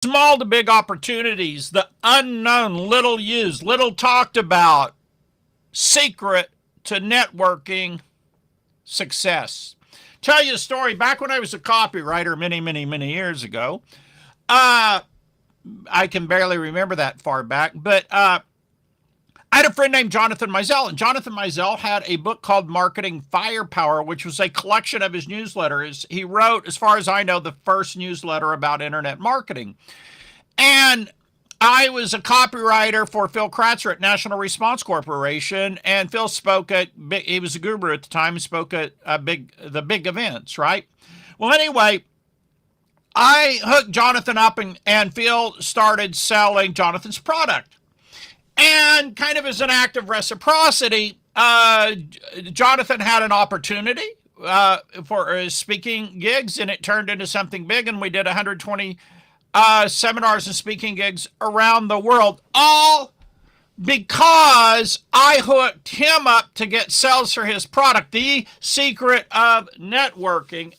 Small to big opportunities, the unknown, little used, little talked about secret to networking success. Tell you a story. Back when I was a copywriter many years ago, uh, I can barely remember that far back, but I had a friend named Jonathan Mizell, and Jonathan Mizell had a book called Marketing Firepower, which was a collection of his newsletters. He wrote, as far as I know, the first newsletter about internet marketing. And I was a copywriter for Phil Kratzer at National Response Corporation, and Phil spoke at, he was a guru at the time, and spoke at the big events, right? Well, anyway, I hooked Jonathan up, and Phil started selling Jonathan's product. And kind of as an act of reciprocity, Jonathan had an opportunity for speaking gigs, and it turned into something big, and we did 120 seminars and speaking gigs around the world, all because I hooked him up to get sales for his product, the secret of networking.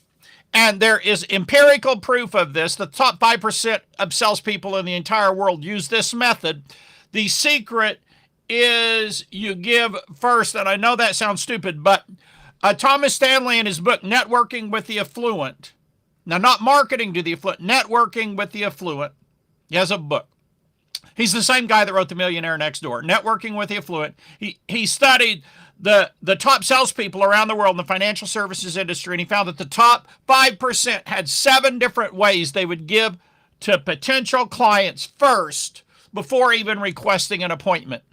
And there is empirical proof of this. The top 5% of salespeople in the entire world use this method. The secret is you give first, and I know that sounds stupid, but Thomas Stanley in his book, Networking with the Affluent, now not marketing to the affluent, networking with the affluent, he has a book. He's the same guy that wrote The Millionaire Next Door, Networking with the Affluent. He studied the top salespeople around the world in the financial services industry, and he found that the top 5% had 7 different ways they would give to potential clients first before even requesting an appointment.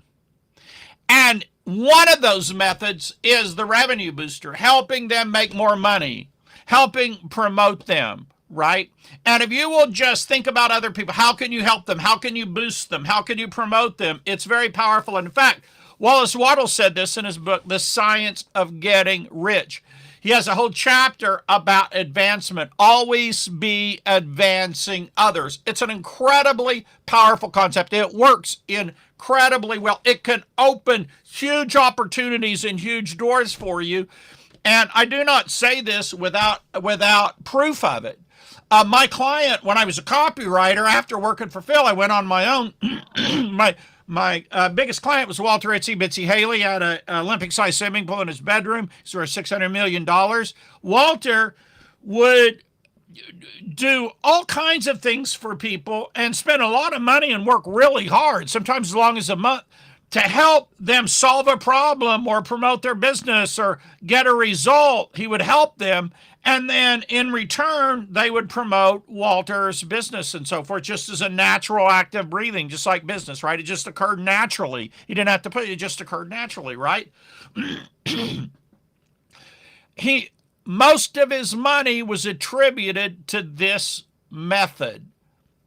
And one of those methods is the revenue booster, helping them make more money, helping promote them, right? And if you will just think about other people, how can you help them? How can you boost them? How can you promote them? It's very powerful. And in fact, Wallace Waddle said this in his book, The Science of Getting Rich. He has a whole chapter about advancement. Always be advancing others. It's an incredibly powerful concept. It works incredibly well. It can open huge opportunities and huge doors for you. And I do not say this without proof of it. My client, when I was a copywriter, after working for Phil, I went on my own. My biggest client was Walter Itsy Haley. Had an Olympic-sized swimming pool in his bedroom. He's worth $600 million. Walter would do all kinds of things for people and spend a lot of money and work really hard, sometimes as long as a month, to help them solve a problem or promote their business or get a result. He would help them. And then in return, they would promote Walter's business and so forth, just as a natural act of breathing, just like business, right? It just occurred naturally. He didn't have to put it, it just occurred naturally, right? Most of his money was attributed to this method.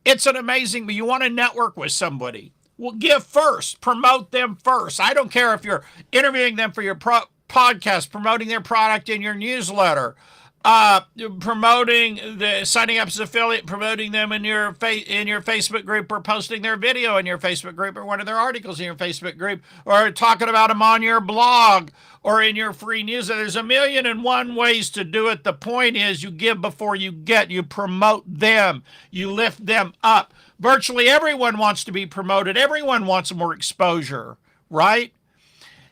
It's an amazing, but you want to network with somebody. Well, give first, promote them first. I don't care if you're interviewing them for your podcast, promoting their product in your newsletter, signing up as an affiliate, promoting them in your Facebook group, or posting their video in your Facebook group, or one of their articles in your Facebook group, or talking about them on your blog or in your free newsletter. There's 1,000,001 ways to do it. The point is you give before you get. You promote them. You lift them up. Virtually everyone wants to be promoted. Everyone wants more exposure, right?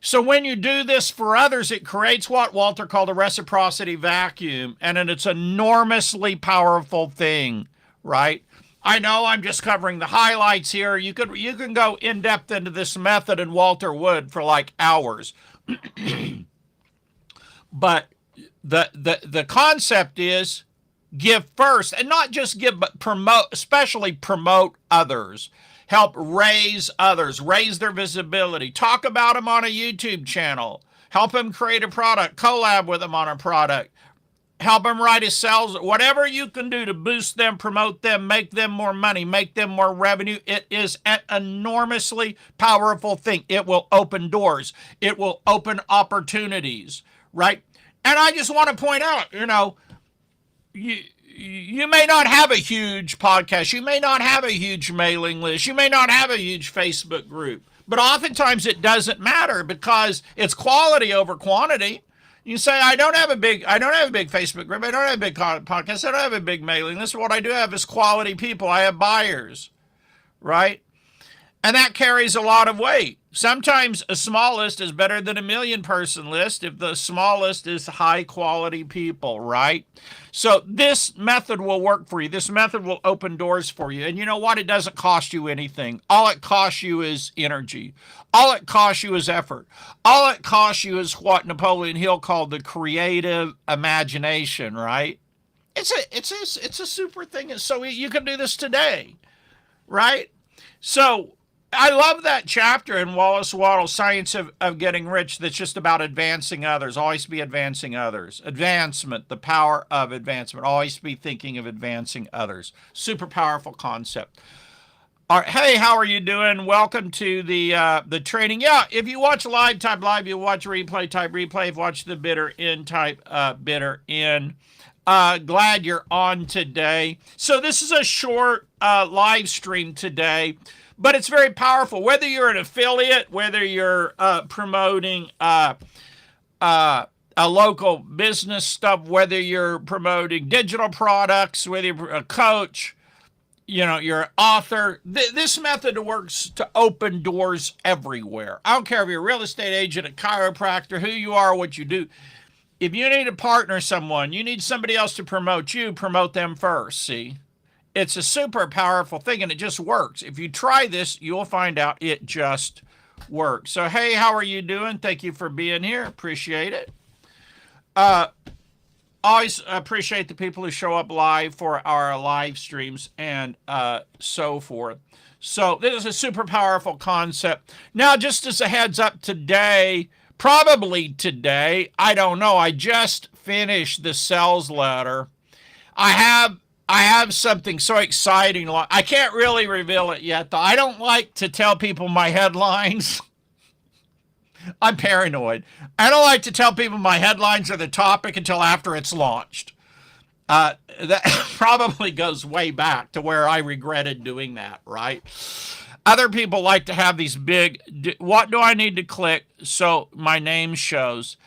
So when you do this for others, it creates what Walter called a reciprocity vacuum, and it's an enormously powerful thing, right? I know I'm just covering the highlights here. You can go in depth into this method, and Walter would for like hours. But the concept is give first, and not just give, but promote, especially promote others. Help raise others, raise their visibility. Talk about them on a YouTube channel. Help them create a product. Collab with them on a product. Help them write a sales. Whatever you can do to boost them, promote them, make them more money, make them more revenue. It is an enormously powerful thing. It will open doors. It will open opportunities, right? And I just want to point out, you may not have a huge podcast. You may not have a huge mailing list. You may not have a huge Facebook group. But oftentimes it doesn't matter because it's quality over quantity. You say, I don't have a big Facebook group. I don't have a big podcast. I don't have a big mailing list. What I do have is quality people. I have buyers, right? And that carries a lot of weight. Sometimes a small list is better than a million-person list if the small list is high-quality people, right? So this method will work for you. This method will open doors for you. And you know what? It doesn't cost you anything. All it costs you is energy. All it costs you is effort. All it costs you is what Napoleon Hill called the creative imagination, right? It's a super thing. So you can do this today, right? So I love that chapter in Wallace Wattles' Science of Getting Rich that's just about advancing others. Always be advancing others. Advancement, the power of advancement. Always be thinking of advancing others. Super powerful concept. All right, hey, how are you doing? Welcome to the training. Yeah, if you watch live, type live. You watch replay, type replay. If you watch the bitter in, type bitter in. Glad you're on today. So this is a short live stream today, but it's very powerful. Whether you're an affiliate, whether you're promoting a local business stuff, whether you're promoting digital products, whether you're a coach, you're an author. This method works to open doors everywhere. I don't care if you're a real estate agent, a chiropractor, who you are, what you do. If you need to partner someone, you need somebody else to promote you, promote them first, see? It's a super powerful thing, and it just works. If you try this, you'll find out it just works. So, hey, how are you doing? Thank you for being here. Appreciate it. Always appreciate the people who show up live for our live streams and so forth. So this is a super powerful concept. Now, just as a heads up today, probably today, I don't know, I just finished the sales letter. I have something so exciting. I can't really reveal it yet, though. I don't like to tell people my headlines. I'm paranoid. I don't like to tell people my headlines are the topic until after it's launched. That probably goes way back to where I regretted doing that, right? Other people like to have these big, what do I need to click so my name shows?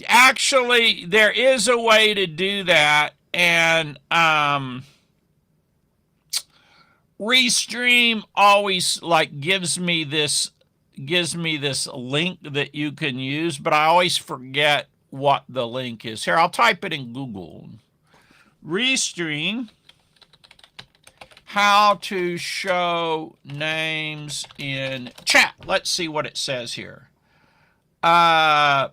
Actually, there is a way to do that, and Restream always gives me this link that you can use, but I always forget what the link is. Here, I'll type it in Google. Restream, how to show names in chat. Let's see what it says here. How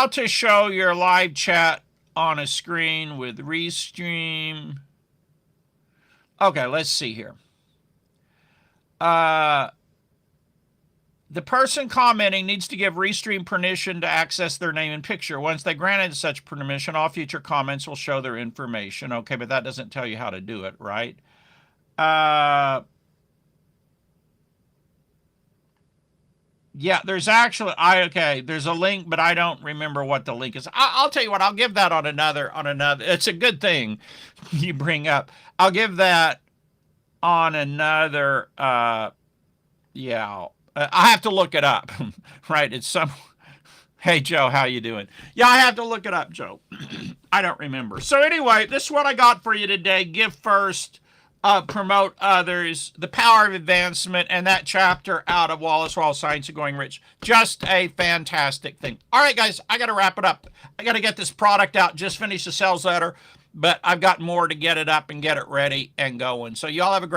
to show your live chat on a screen with Restream. Okay, let's see here. The person commenting needs to give Restream permission to access their name and picture. Once they granted such permission, all future comments will show their information. Okay, but that doesn't tell you how to do it, right? Yeah, there's actually, there's a link, but I don't remember what the link is. I'll tell you what, I'll give that on another, it's a good thing you bring up. I'll give that on another, I have to look it up, right? It's some, hey, Joe, how you doing? Yeah, I have to look it up, Joe. I don't remember. So anyway, this is what I got for you today. Give first. Promote others, the power of advancement, and that chapter out of Wallace Wattles' Science of Going Rich. Just a fantastic thing. All right, guys, I got to wrap it up. I got to get this product out. Just finished the sales letter, but I've got more to get it up and get it ready and going. So y'all have a great